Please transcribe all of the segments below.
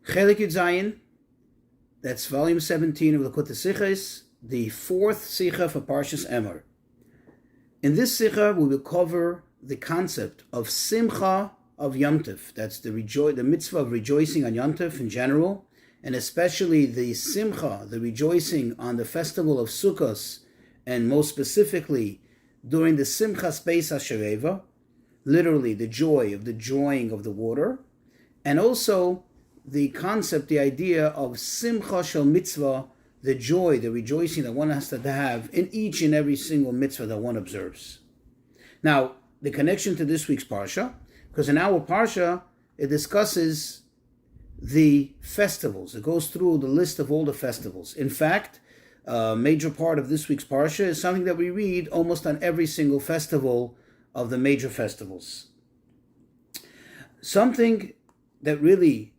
Chelik Yud Zayin, that's volume 17 of Likutei Sichos, the fourth Sicha for Parshas Emor. In this Sicha, we will cover the concept of simcha of Yom Tov. That's the mitzvah of rejoicing on Yom Tov in general, and especially the simcha, the rejoicing on the festival of Sichos, and most specifically during the simchas Beis HaShereva, literally the joy of the drawing of the water, and also the concept, the idea of simcha shel mitzvah, the joy, the rejoicing that one has to have in each and every single mitzvah that one observes. Now, the connection to this week's parsha, because in our parsha, it discusses the festivals. It goes through the list of all the festivals. In fact, a major part of this week's parsha is something that we read almost on every single festival of the major festivals. Something that really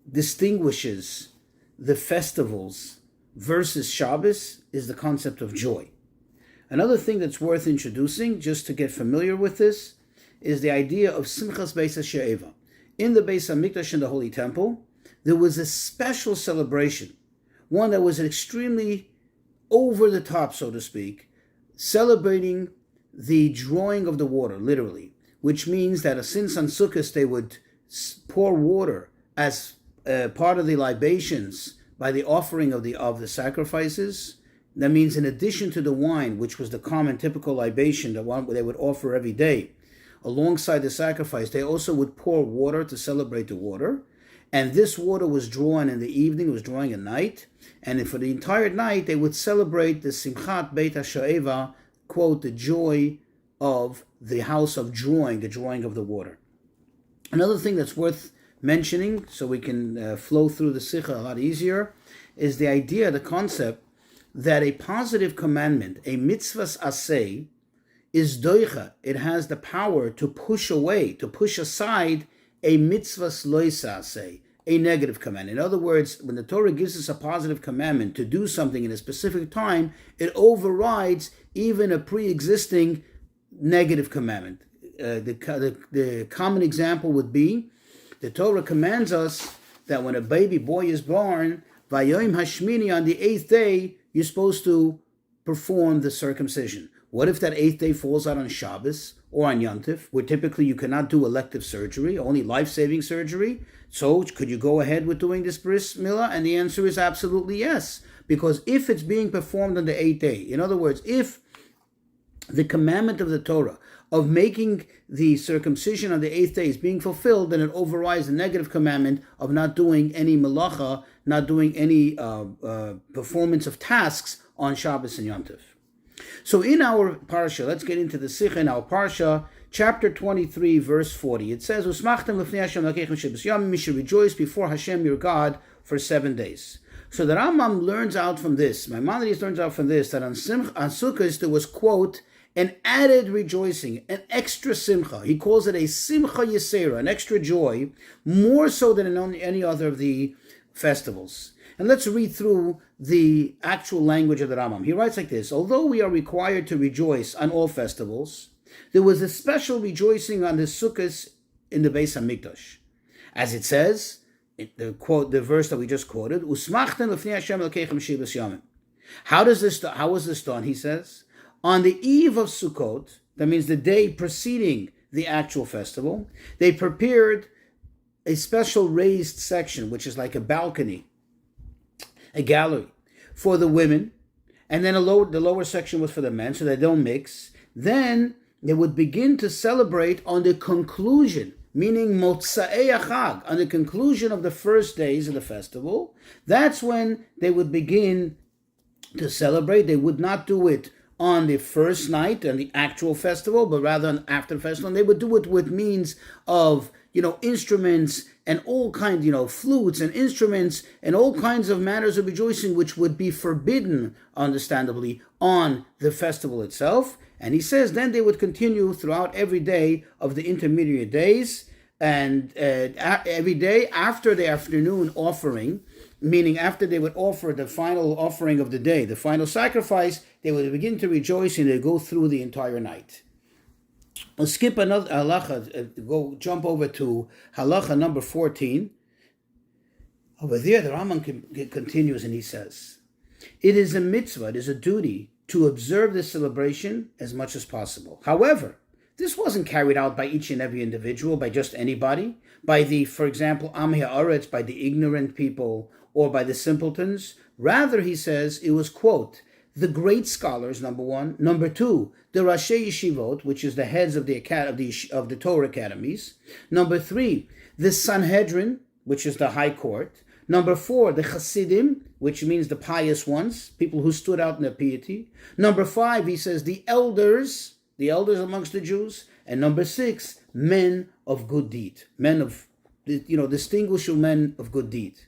distinguishes the festivals versus Shabbos is the concept of joy. Another thing that's worth introducing, just to get familiar with this, is the idea of simchas Beis HaShereva. In the Beis HaMikdash in the Holy Temple, there was a special celebration, one that was extremely over the top, so to speak, celebrating the drawing of the water, literally, which means that since on Sukkot they would pour water as part of the libations by the offering of the sacrifices. That means in addition to the wine, which was the common typical libation that they would offer every day, alongside the sacrifice, they also would pour water to celebrate the water. And this water was drawn in the evening, was drawn at night. And for the entire night, they would celebrate the simchat Beit HaShereva, quote, the joy of the house of drawing, the drawing of the water. Another thing that's worth mentioning, so we can flow through the Sicha a lot easier, is the idea, the concept, that a positive commandment, a mitzvahs aseh, is doicha. It has the power to push away, to push aside a mitzvahs loisa aseh, a negative command. In other words, when the Torah gives us a positive commandment to do something in a specific time, it overrides even a pre-existing negative commandment. The common example would be, the Torah commands us that when a baby boy is born, Vayom Hashmini, on the 8th day, you're supposed to perform the circumcision. What if that 8th day falls out on Shabbos or on Yom Tov, where typically you cannot do elective surgery, only life-saving surgery? So could you go ahead with doing this bris milah? And the answer is absolutely yes. Because if it's being performed on the 8th day, in other words, if the commandment of the Torah of making the circumcision on the 8th day is being fulfilled, then it overrides the negative commandment of not doing any malacha, not doing any performance of tasks on Shabbos and Yom Tov. So in our parsha, let's get into the Sicha in our parsha, chapter 23, verse 40. It says, "Usmachtem lefnei Hashem lakeichem shebes yamim," you should rejoice before Hashem your God for 7 days. So the Rambam learns out from this, Maimonides learns out from this, that on Sukkot there was, quote, an added rejoicing, an extra simcha. He calls it a simcha yesera, an extra joy, more so than in any other of the festivals. And let's read through the actual language of the Rambam. He writes like this: although we are required to rejoice on all festivals, there was a special rejoicing on the Sukkot in the Beis HaMikdash. As it says, the verse that we just quoted, Usmachtem lefnei Hashem lakeichem shebes yamim. How was this done? He says, on the eve of Sukkot, that means the day preceding the actual festival, they prepared a special raised section, which is like a balcony, a gallery, for the women, and then the lower section was for the men, so they don't mix. Then they would begin to celebrate on the conclusion, meaning Motza'ei Chag, on the conclusion of the first days of the festival. That's when they would begin to celebrate. They would not do it on the first night, on the actual festival, but rather after the festival. And they would do it with means of, instruments and all kinds, flutes and instruments and all kinds of matters of rejoicing, which would be forbidden, understandably, on the festival itself. And he says then they would continue throughout every day of the intermediate days, and every day after the afternoon offering, meaning after they would offer the final offering of the day, the final sacrifice, they would begin to rejoice and they go through the entire night. We'll skip another halacha, jump over to halacha number 14. Over there, the Rambam continues and he says, it is a mitzvah, it is a duty to observe this celebration as much as possible. However, this wasn't carried out by each and every individual, by just anybody, by the, for example, Am Ha'aretz, by the ignorant people, or by the simpletons. Rather, he says, it was, quote, the great scholars, number one. Number two, the Rashi Yeshivot, which is the heads of the Torah academies. Number three, the Sanhedrin, which is the high court. Number four, the Hasidim, which means the pious ones, people who stood out in their piety. Number five, he says, the elders amongst the Jews. And number six, men of good deed, men of, distinguishable men of good deed.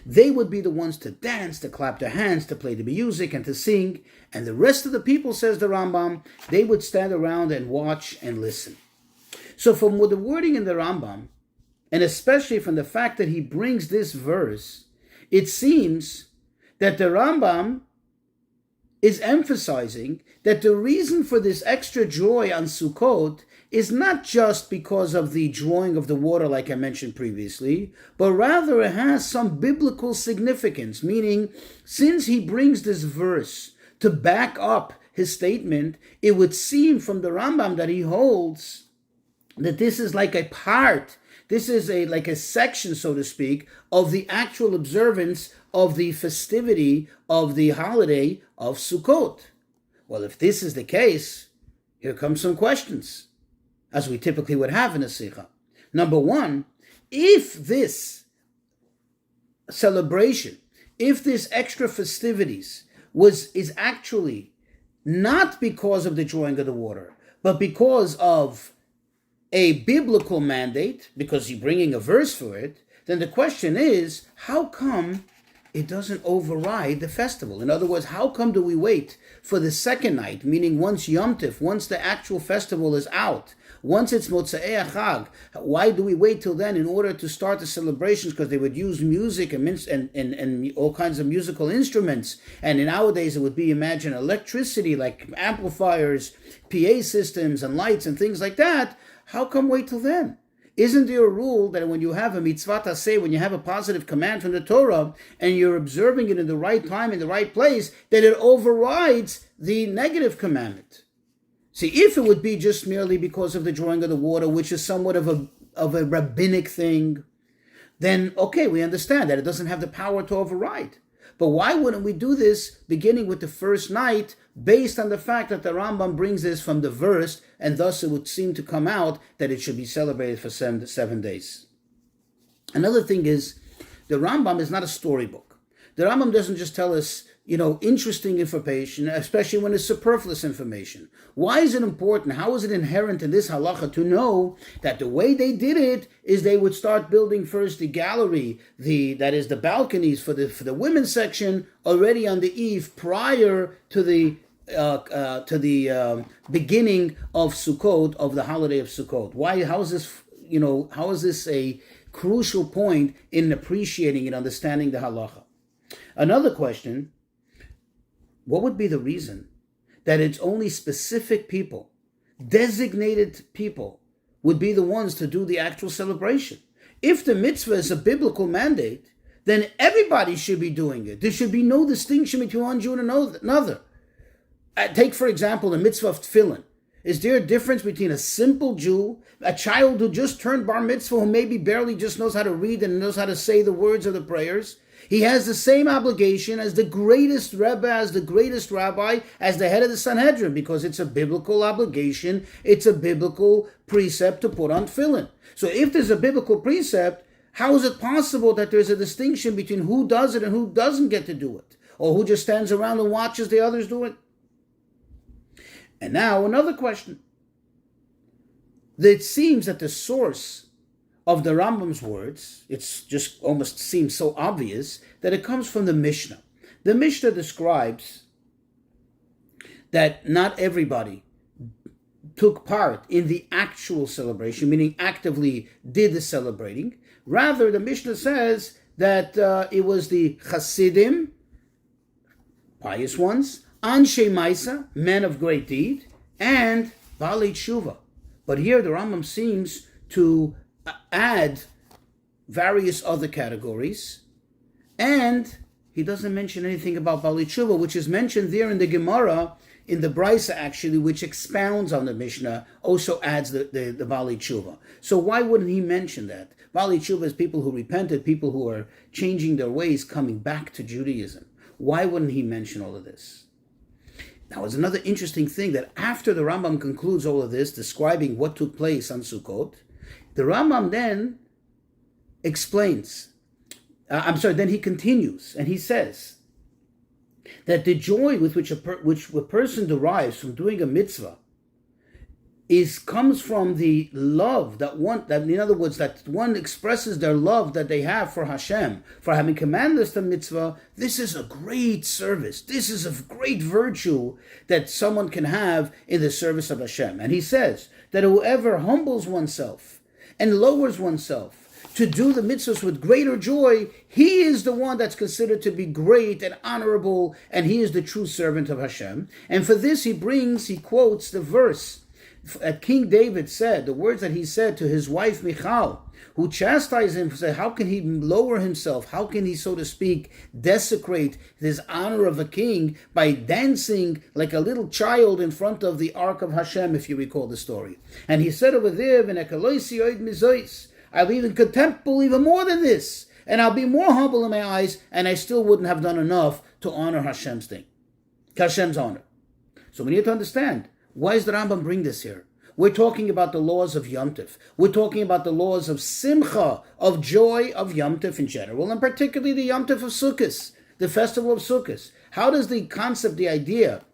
They would be the ones to dance, to clap their hands, to play the music, and to sing. And the rest of the people, says the Rambam, they would stand around and watch and listen. So from the wording in the Rambam, and especially from the fact that he brings this verse, it seems that the Rambam is emphasizing that the reason for this extra joy on Sukkot is not just because of the drawing of the water like I mentioned previously, but rather it has some biblical significance, meaning since he brings this verse to back up his statement, it would seem from the Rambam that he holds that this is like a part, this is like a section, so to speak, of the actual observance of the festivity of the holiday of Sukkot. Well, if this is the case, here come some questions, as we typically would have in a Sicha. Number one, if this celebration, if this extra festivities is actually not because of the drawing of the water, but because of a biblical mandate, because you're bringing a verse for it, then the question is, how come it doesn't override the festival? In other words, how come do we wait for the second night, meaning once Yom Tov, once the actual festival is out, once it's Motzei Chag, why do we wait till then in order to start the celebrations? Because they would use music and all kinds of musical instruments. And nowadays it would be, imagine, electricity, like amplifiers, PA systems and lights and things like that. How come wait till then? Isn't there a rule that when you have a mitzvah taseh, when you have a positive command from the Torah, and you're observing it in the right time, in the right place, that it overrides the negative commandment? See, if it would be just merely because of the drawing of the water, which is somewhat of a rabbinic thing, then okay, we understand that it doesn't have the power to override. But why wouldn't we do this beginning with the first night, based on the fact that the Rambam brings this from the verse, and thus it would seem to come out that it should be celebrated for 7 days. Another thing is, the Rambam is not a storybook. The Rambam doesn't just tell us, interesting information, especially when it's superfluous information. Why is it important? How is it inherent in this halacha to know that the way they did it is they would start building first the gallery, that is the balconies for the women's section, already on the eve prior to the beginning of Sukkot, of the holiday of Sukkot? Why? How is this a crucial point in appreciating and understanding the halacha? Another question: what would be the reason that it's only specific people, designated people, would be the ones to do the actual celebration? If the mitzvah is a biblical mandate, then everybody should be doing it. There should be no distinction between one Jew and another. Take, for example, the mitzvah of tefillin. Is there a difference between a simple Jew, a child who just turned bar mitzvah, who maybe barely just knows how to read and knows how to say the words of the prayers? He has the same obligation as the greatest rebbe, as the greatest rabbi, as the head of the Sanhedrin, because it's a biblical obligation, it's a biblical precept to put on tefillin. So if there's a biblical precept, how is it possible that there's a distinction between who does it and who doesn't get to do it? Or who just stands around and watches the others do it? And now another question. It seems that the source of the Rambam's words, it's just almost seems so obvious, that it comes from the Mishnah. The Mishnah describes that not everybody took part in the actual celebration, meaning actively did the celebrating. Rather, the Mishnah says that it was the Hasidim, pious ones, Anshe Maisa, men of great deed, and Balei Tshuva. But here the Rambam seems to add various other categories, And he doesn't mention anything about Bali Tshuva, which is mentioned there in the Gemara, in the Brisa actually, which expounds on the Mishnah, also adds the Bali Tshuva. So why wouldn't he mention that? Bali Tshuva is people who repented, people who are changing their ways, coming back to Judaism. Why wouldn't he mention all of this? Now, it's another interesting thing that after the Rambam concludes all of this, describing what took place on Sukkot, the Rambam then explains, then he continues, and he says that the joy with which a person derives from doing a mitzvah comes from the love that one expresses their love that they have for Hashem, for having commanded us the mitzvah. This is a great service. This is a great virtue that someone can have in the service of Hashem. And he says that whoever humbles oneself and lowers oneself to do the mitzvahs with greater joy, he is the one that's considered to be great and honorable, and he is the true servant of Hashem. And for this he quotes the verse that King David said, the words that he said to his wife Michal, who chastised him, said, how can he lower himself? How can he, so to speak, desecrate this honor of a king by dancing like a little child in front of the ark of Hashem, if you recall the story. And he said over there, I'll even contemptible even more than this, and I'll be more humble in my eyes, and I still wouldn't have done enough to honor Hashem's honor. So we need to understand, why does the Rambam bring this here? We're talking about the laws of Yom Tov. We're talking about the laws of simcha, of joy of Yom Tov in general, and particularly the Yom Tov of Sukkot, the festival of Sukkot. How does the concept, the idea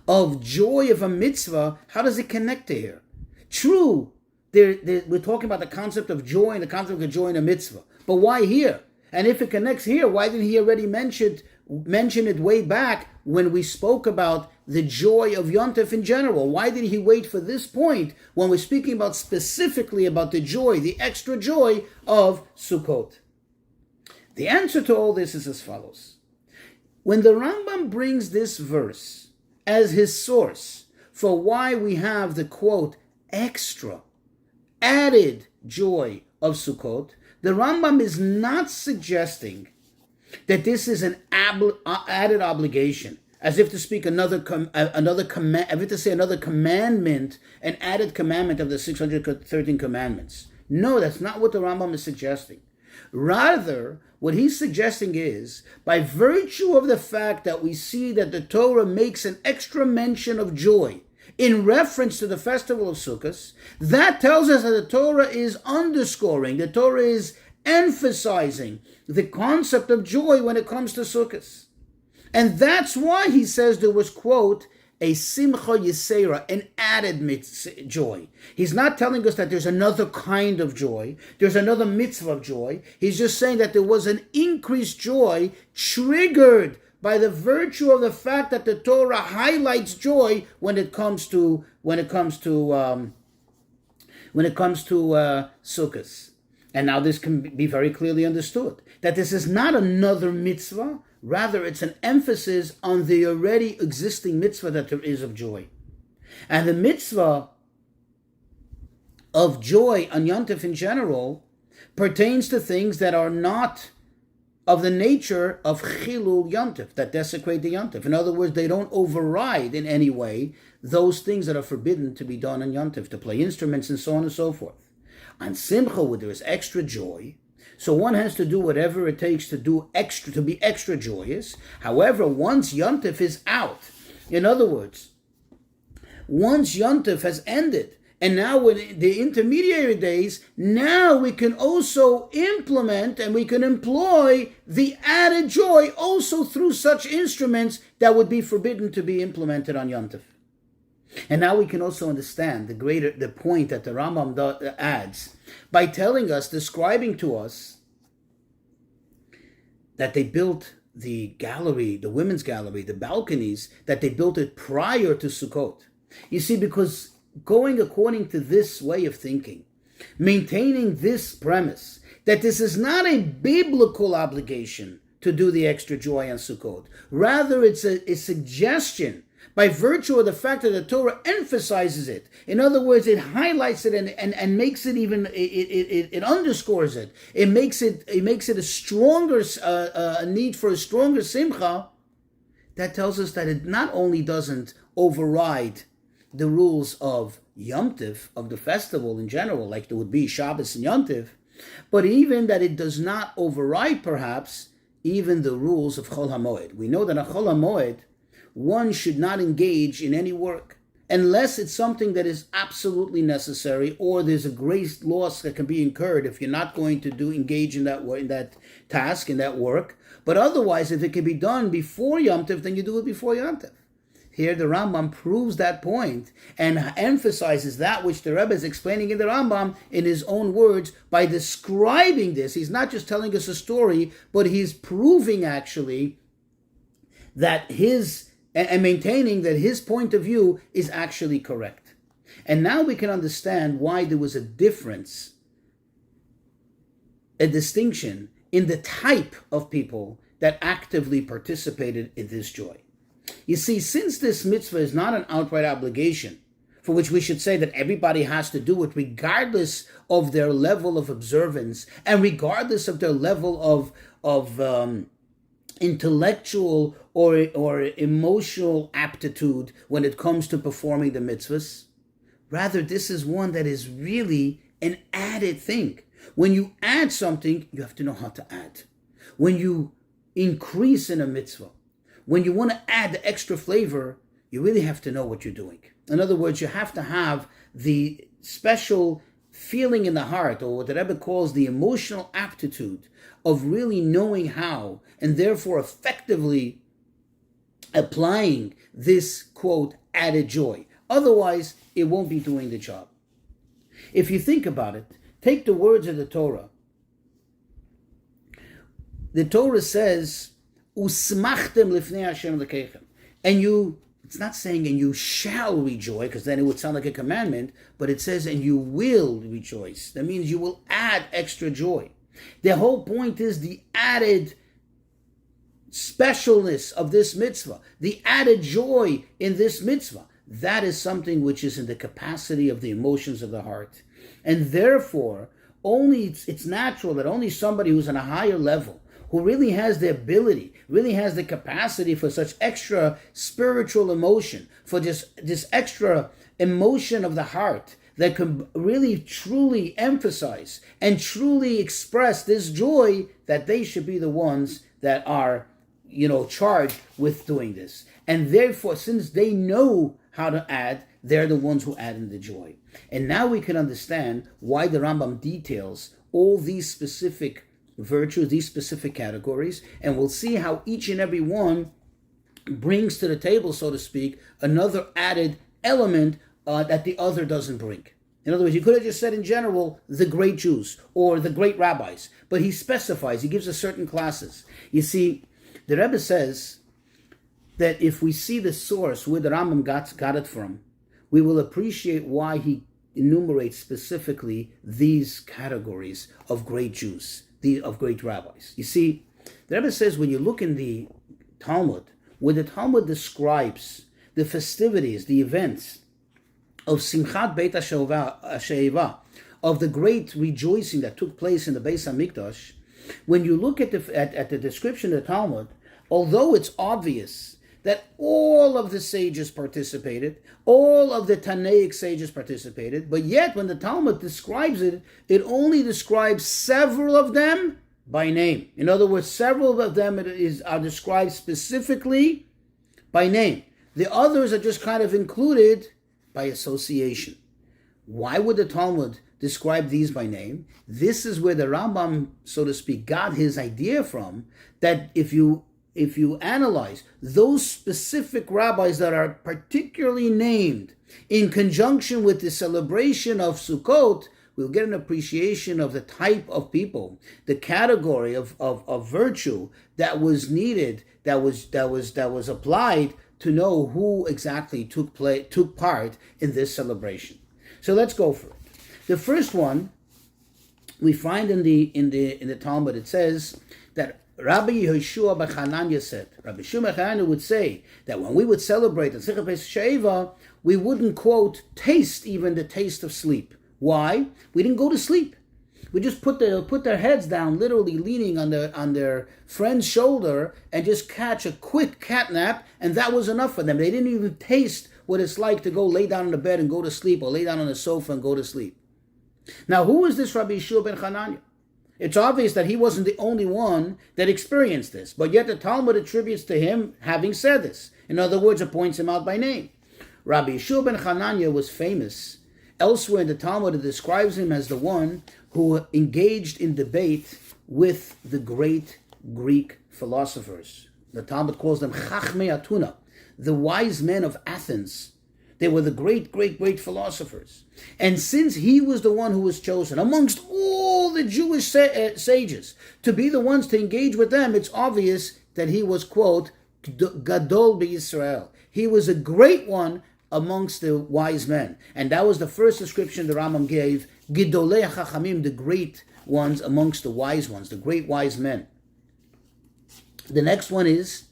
of joy of a mitzvah, how does it connect to here? True, we're talking about the concept of joy and the concept of joy in a mitzvah. But why here? And if it connects here, why didn't he already mention it way back when we spoke about the joy of Yom Tov in general? Why did he wait for this point when we're speaking about specifically about the joy, the extra joy of Sukkot? The answer to all this is as follows. When the Rambam brings this verse as his source for why we have the quote, extra, added joy of Sukkot, the Rambam is not suggesting that this is an added obligation, as if to speak another commandment, an added commandment of the 613 commandments. No, that's not what the Rambam is suggesting. Rather, what he's suggesting is, by virtue of the fact that we see that the Torah makes an extra mention of joy in reference to the festival of Sukkot, that tells us that the Torah is underscoring, the Torah is emphasizing the concept of joy when it comes to Sukkot. And that's why he says there was, quote, a simcha yisera, an added joy. He's not telling us that there's another kind of joy, there's another mitzvah of joy. He's just saying that there was an increased joy triggered by the virtue of the fact that the Torah highlights joy when it comes to Sukkot. And now this can be very clearly understood, that this is not another mitzvah, rather it's an emphasis on the already existing mitzvah that there is of joy. And the mitzvah of joy on Yom Tov in general pertains to things that are not of the nature of chilul Yom Tov, that desecrate the Yom Tov. In other words, they don't override in any way those things that are forbidden to be done on Yom Tov, to play instruments and so on and so forth. On Simcha, where there is extra joy, so one has to do whatever it takes to be extra joyous. However, once Yom Tov is out, in other words, once Yom Tov has ended, and now in the intermediary days, now we can also implement and we can employ the added joy also through such instruments that would be forbidden to be implemented on Yom Tov. And now we can also understand the point that the Rambam adds by telling us, describing to us, that they built the gallery, the women's gallery, the balconies, that they built it prior to Sukkot. You see, because going according to this way of thinking, maintaining this premise, that this is not a biblical obligation to do the extra joy on Sukkot. Rather, it's a suggestion by virtue of the fact that the Torah emphasizes it. In other words, it highlights it and makes it even, it underscores it. It makes it a stronger, a need for a stronger simcha. That tells us that it not only doesn't override the rules of Yom Tov, of the festival in general, like there would be Shabbos and Yom Tov, but even that it does not override, perhaps, even the rules of Chol HaMoed. We know that on Chol HaMoed, one should not engage in any work unless it's something that is absolutely necessary, or there's a great loss that can be incurred if you're not going to engage in that task, in that work. But otherwise, if it can be done before Yom Tov, then you do it before Yom Tov. Here the Rambam proves that point and emphasizes that which the Rebbe is explaining in the Rambam in his own words by describing this. He's not just telling us a story, but he's proving actually that and maintaining that his point of view is actually correct. And now we can understand why there was a difference, a distinction in the type of people that actively participated in this joy. You see, since this mitzvah is not an outright obligation, for which we should say that everybody has to do it regardless of their level of observance and regardless of their level of intellectual or emotional aptitude when it comes to performing the mitzvahs. Rather, this is one that is really an added thing. When you add something, you have to know how to add. When you increase in a mitzvah, when you want to add the extra flavor, you really have to know what you're doing. In other words, you have to have the special feeling in the heart, or what the Rebbe calls the emotional aptitude of really knowing how, and therefore effectively applying this, quote, added joy. Otherwise, it won't be doing the job. If you think about it, take the words of the Torah. The Torah says, Usmachtem lifnei Hashem lekechem. And it's not saying, and you shall rejoice, because then it would sound like a commandment, but it says, and you will rejoice. That means you will add extra joy. The whole point is the added specialness of this mitzvah, the added joy in this mitzvah. That is something which is in the capacity of the emotions of the heart. And therefore, it's natural that only somebody who's on a higher level, who really has the ability, really has the capacity for such extra spiritual emotion, for this extra emotion of the heart that can really truly emphasize and truly express this joy, that they should be the ones that are, charged with doing this. And therefore, since they know how to add, they're the ones who add in the joy. And now we can understand why the Rambam details all these specific virtues, these specific categories, and we'll see how each and every one brings to the table, so to speak, another added element that the other doesn't bring. In other words, you could have just said in general, the great Jews or the great rabbis, but he specifies, he gives us certain classes. You see, the Rebbe says that if we see the source where the Rambam got it from, we will appreciate why he enumerates specifically these categories of great Jews, of great rabbis. You see, the Rebbe says when you look in the Talmud, where the Talmud describes the festivities, the events of Simchat Beit HaShe'eva, of the great rejoicing that took place in the Beis HaMikdash, when you look at the description of the Talmud, although it's obvious that all of the sages participated, all of the Tanaic sages participated, but yet when the Talmud describes it, it only describes several of them by name. In other words, several of them are described specifically by name. The others are just kind of included by association. Why would the Talmud describe these by name? This is where the Rambam, so to speak, got his idea from, that if you analyze those specific rabbis that are particularly named in conjunction with the celebration of Sukkot, we'll get an appreciation of the type of people, the category of virtue that was needed, that was applied to know who exactly took part in this celebration. So let's go for it. The first one we find in the Talmud. It says that Rabbi Yehoshua ben Chananya said, Rabbi Yehoshua ben Chananya would say that when we would celebrate the Simchas Sheva, we wouldn't, quote, taste even the taste of sleep. Why? We didn't go to sleep. We just put their heads down, literally leaning on their friend's shoulder, and just catch a quick cat nap, and that was enough for them. They didn't even taste what it's like to go lay down in the bed and go to sleep, or lay down on the sofa and go to sleep. Now, who is this Rabbi Yehoshua ben Chananya? It's obvious that he wasn't the only one that experienced this, but yet the Talmud attributes to him having said this. In other words, it points him out by name. Rabbi Yehoshua ben Chananya was famous. Elsewhere in the Talmud, it describes him as the one who engaged in debate with the great Greek philosophers. The Talmud calls them Chachmei Atuna, the wise men of Athens. They were the great, great, great philosophers. And since he was the one who was chosen amongst all the Jewish sages to be the ones to engage with them, it's obvious that he was, quote, Gadol b'Yisrael. He was a great one amongst the wise men. And that was the first description the Rambam gave, Gidolei HaChachamim, the great ones amongst the wise ones, the great wise men. The next one is,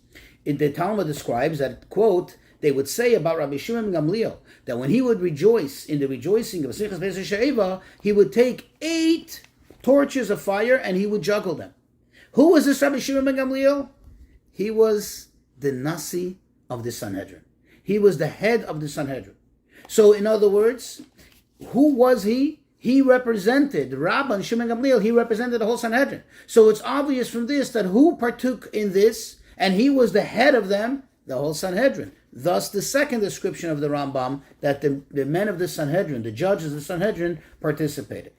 the Talmud describes that, quote, they would say about Rabbi Shimon ben Gamliel that when he would rejoice in the rejoicing of Sichos Beis Sheva, he would take 8 torches of fire and he would juggle them. Who was this Rabbi Shimon ben Gamliel? He was the Nasi of the Sanhedrin. He was the head of the Sanhedrin. So, in other words, who was he? He represented Rabban Shimon Gamliel. He represented the whole Sanhedrin. So it's obvious from this that who partook in this, and he was the head of them, the whole Sanhedrin. Thus, the second description of the Rambam, that the men of the Sanhedrin, the judges of the Sanhedrin, participated.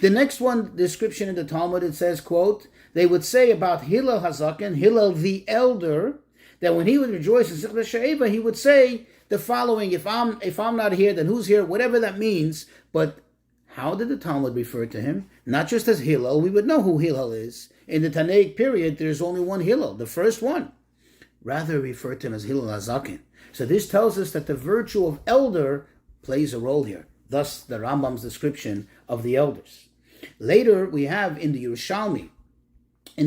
The next one, description in the Talmud, it says, quote, they would say about Hillel Hazaken, Hillel the elder, that when he would rejoice in Sichas Sheva, he would say the following, if I'm not here, then who's here? Whatever that means. But how did the Talmud refer to him? Not just as Hillel. We would know who Hillel is. In the Tanaic period, there's only one Hillel, the first one. Rather refer to him as Hillel Hazaken. So this tells us that the virtue of elder plays a role here. Thus, the Rambam's description of the elders. Later, we have in the Yerushalmi, the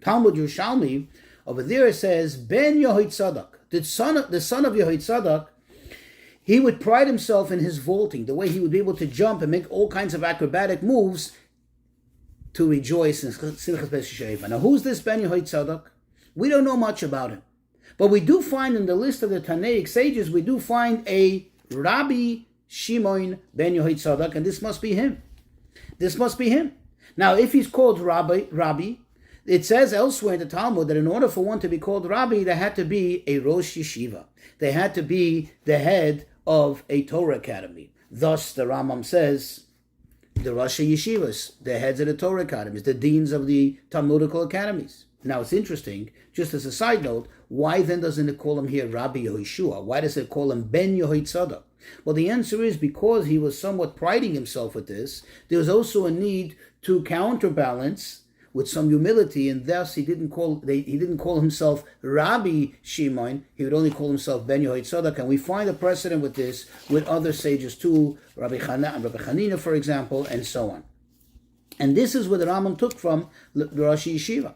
Talmud Yerushalmi, over there it says, Ben Yehoitzadok, the son of Yehoitzadok, he would pride himself in his vaulting, the way he would be able to jump and make all kinds of acrobatic moves to rejoice in Simchas Beis Sheva. Now, who's this Ben Yehoitzadok? We don't know much about him. But we do find in the list of the Tanaic sages, we do find a Rabbi Shimon ben Yehoitzadok, and this must be him. This must be him. Now, if he's called Rabbi, it says elsewhere in the Talmud that in order for one to be called Rabbi, there had to be a Rosh Yeshiva. They had to be the head of a Torah academy. Thus, the Rambam says, the Rosh Yeshivas, the heads of the Torah academies, the deans of the Talmudical academies. Now, it's interesting, just as a side note, why then doesn't it call him here Rabbi Yehoshua? Why does it call him Ben Yehoitzadok? Well, the answer is because he was somewhat priding himself with this. There was also a need to counterbalance with some humility, and thus he didn't call himself Rabbi Shimon. He would only call himself Ben Yehoitzadok, and we find a precedent with this with other sages too, Rabbi Chanina, for example, and so on. And this is what the Rambam took from the Rosh Yeshiva.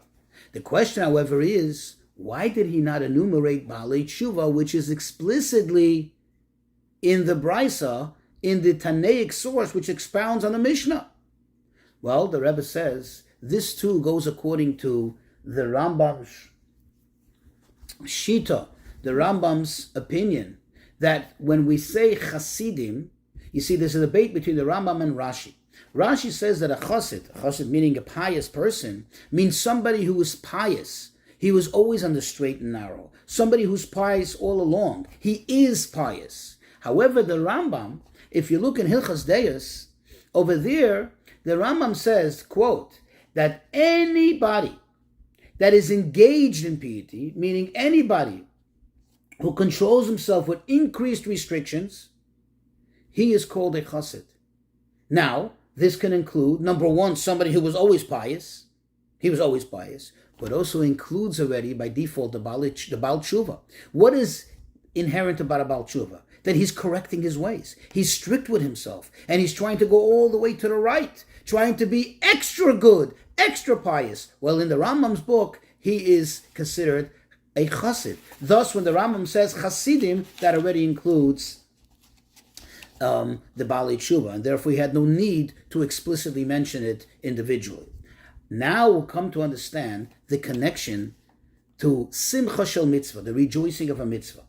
The question, however, is why did he not enumerate Baalei Tshuva, which is explicitly in the Brisa, in the Tanaic source, which expounds on the Mishnah? Well, the Rebbe says this too goes according to the Rambam's Shita, the Rambam's opinion, that when we say Chasidim, you see there's a debate between the Rambam and Rashi. Rashi says that a chassid meaning a pious person, means somebody who is pious. He was always on the straight and narrow. Somebody who's pious all along. He is pious. However, the Rambam, if you look in Hilchas Deis, over there, the Rambam says, quote, that anybody that is engaged in piety, meaning anybody who controls himself with increased restrictions, he is called a chassid. Now, this can include, number one, somebody who was always pious. He was always pious, but also includes already by default the Baal Tshuva. What is inherent about a Baal Tshuva? that he's correcting his ways. He's strict with himself, and he's trying to go all the way to the right, trying to be extra good, extra pious. Well, in the Rambam's book, he is considered a chassid. Thus, when the Rambam says chassidim, that already includes the Baalei Tshuva, and therefore he had no need to explicitly mention it individually. Now we'll come to understand the connection to simcha shel mitzvah, the rejoicing of a mitzvah.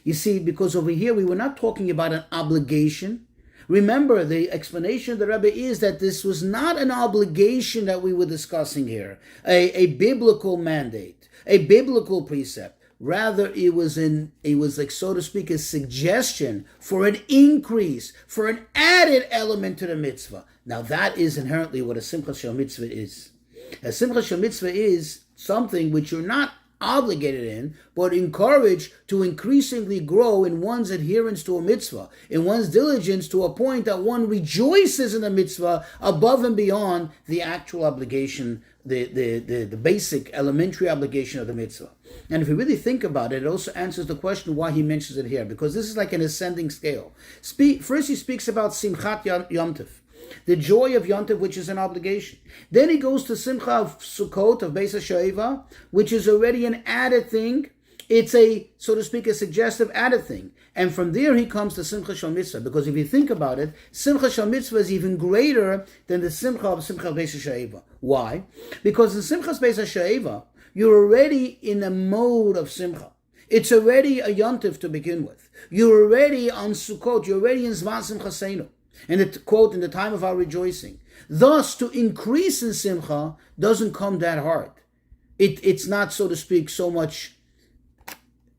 You see, because over here we were not talking about an obligation. Remember, the explanation of the Rabbi is that this was not an obligation that we were discussing here, a biblical mandate, a biblical precept. Rather, it was like, so to speak, a suggestion for an increase, for an added element to the mitzvah. Now, that is inherently what a simchas shel mitzvah is. A simchas shel mitzvah is something which you're not obligated in, but encouraged to increasingly grow in one's adherence to a mitzvah, in one's diligence to a point that one rejoices in the mitzvah above and beyond the actual obligation, the basic elementary obligation of the mitzvah. And if you really think about it, it also answers the question why he mentions it here, because this is like an ascending scale. First he speaks about simchat Yom Tov, the joy of Yom Tov, which is an obligation. Then he goes to Simcha of Sukkot, of Beis HaShoeva, which is already an added thing. It's a, so to speak, a suggestive added thing. And from there he comes to Simcha Shel Mitzvah, because if you think about it, Simcha Shel Mitzvah is even greater than the Simcha of Beis HaShoeva. Why? Because in Simchas Beis HaShoeva, you're already in a mode of Simcha. It's already a Yom Tov to begin with. You're already on Sukkot. You're already in Zman Simchaseinu. And it, quote, in the time of our rejoicing. Thus, to increase in Simcha doesn't come that hard. It's not, so to speak, so much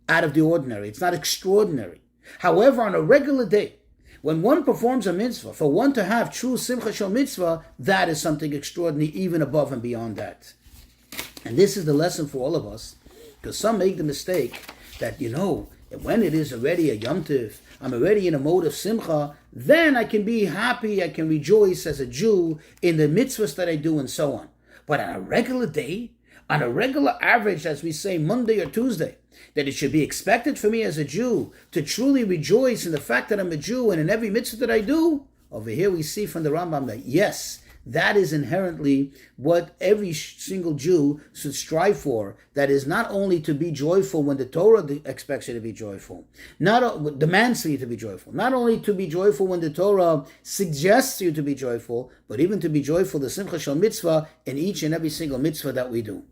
out of the ordinary. It's not extraordinary. However, on a regular day, when one performs a mitzvah, for one to have true Simcha Shel Mitzvah, that is something extraordinary, even above and beyond that. And this is the lesson for all of us, because some make the mistake that, when it is already a Yom Tov, I'm already in a mode of Simcha, then I can be happy, I can rejoice as a Jew in the mitzvahs that I do and so on. But on a regular day, on a regular average, as we say, Monday or Tuesday, that it should be expected for me as a Jew to truly rejoice in the fact that I'm a Jew and in every mitzvah that I do, over here we see from the Rambam that yes, that is inherently what every single Jew should strive for. That is not only to be joyful when the Torah expects you to be joyful, demands you to be joyful, not only to be joyful when the Torah suggests you to be joyful, but even to be joyful, the Simcha Shel Mitzvah, in each and every single mitzvah that we do.